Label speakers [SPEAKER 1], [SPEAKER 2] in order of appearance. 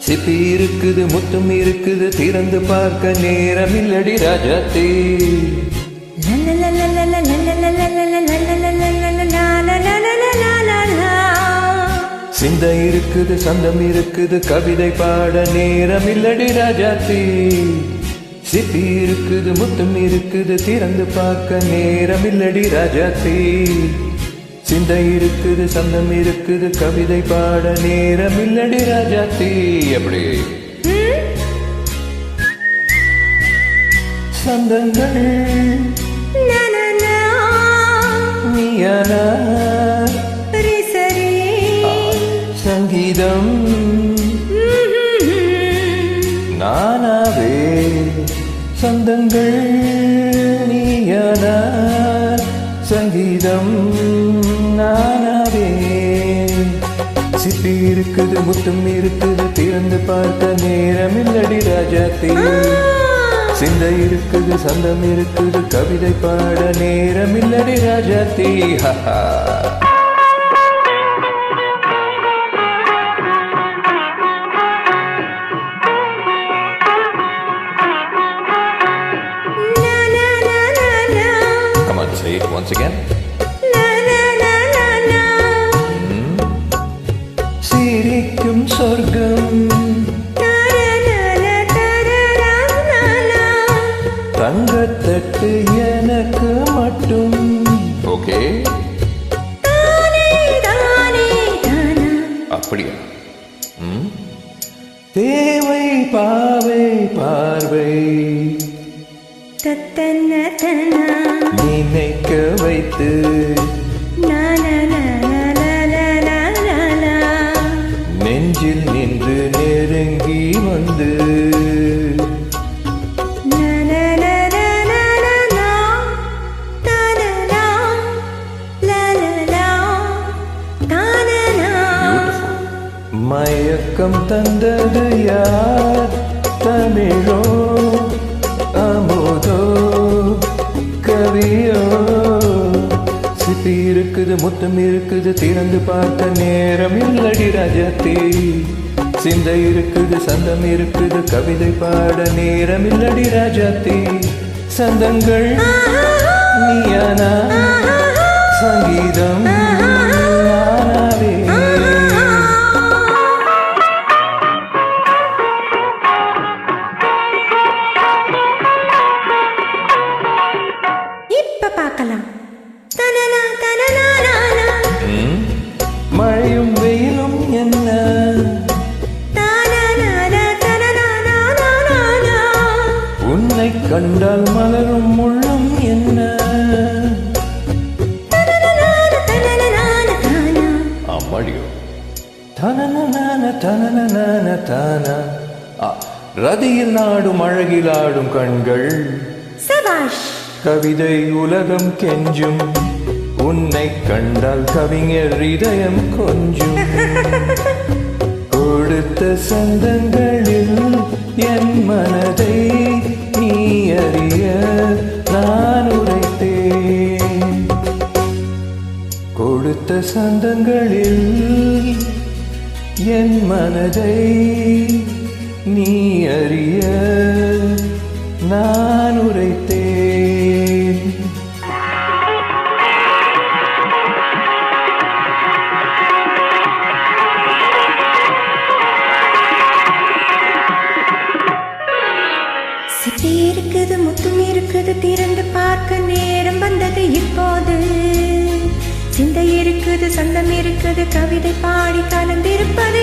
[SPEAKER 1] சிப்பி இருக்குது, முத்தும் இருக்குது, திறந்து பார்க்க நேரமில்லடி ராஜாத்தி. சிந்தை இருக்குது, சந்தம் இருக்குது, கவிதை பாட நேரமில்லடி ராஜாத்தி. சிப்பி இருக்குது, முத்தும் இருக்குது, திறந்து பார்க்க நேரமில்லடி ராஜாத்தி. சிந்தை இருக்குது, சந்தம் இருக்குது, கவிதை பாட நேரமில்லடி ராஜாத்தி. எப்படி சந்தங்கள் நீயானா சங்கீதம் நானாவே. சந்தங்கள் நீயானா சங்கீதம் நானாவே. சிப்பி இருக்குது, முத்தும் இருக்குது, திறந்து பார்க்க நேரமில்லடி ராஜாத்தி. சிந்தை இருக்குது, சந்தம் இருக்குது, கவிதை பாட நேரமில்லடி Rajathi. Come on, say it once again. சிரிக்கும் சொர்க்கம் தங்கத்தட்டு எனக்கு மட்டும். ஓகே, அப்படியா? தேவை பாவை பார்வை நினைக்க வைத்து நெஞ்சில் நின்று நெருங்கி வந்து மயக்கம் தந்தது யார்? தமிழோ அமுதோ கவியோ? சிப்பி இருக்குது, முத்தம் இருக்குது, திறந்து பார்க்க நேரமில்லடி ராஜாத்தி. சிந்தை இருக்குது, சந்தம் இருக்குது, கவிதை பாட நேரமில்லடி ராஜாத்தி. சந்தங்கள் நீயானா சங்கீதம் நானாவே. மழையும் வெயிலும் என்ன? உன்னை கண்டால் மலரும் முள்ளும் என்ன? அம்மாடியோ தனன தனன தான. ரதியில் நாடும் அழகில் ஆடும் கண்கள். கவிதை உலகம் கெஞ்சும், உன்னை கண்டால் கவிஞர் இதயம் கொஞ்சும். கொடுத்த சந்தங்களில் என் மனதை நீ அறிய நான் உரைத்தேன். கொடுத்த சந்தங்களில் என் மனதை நீ அறிய நான் உரைத்தேன்.
[SPEAKER 2] சிப்பி இருக்குது, முத்தும் இருக்குது, திறந்து பார்க்க நேரம் வந்தது இப்போது. சிந்தை இருக்குது, சந்தம் இருக்குது, கவிதை பாடி கலந்திருப்பது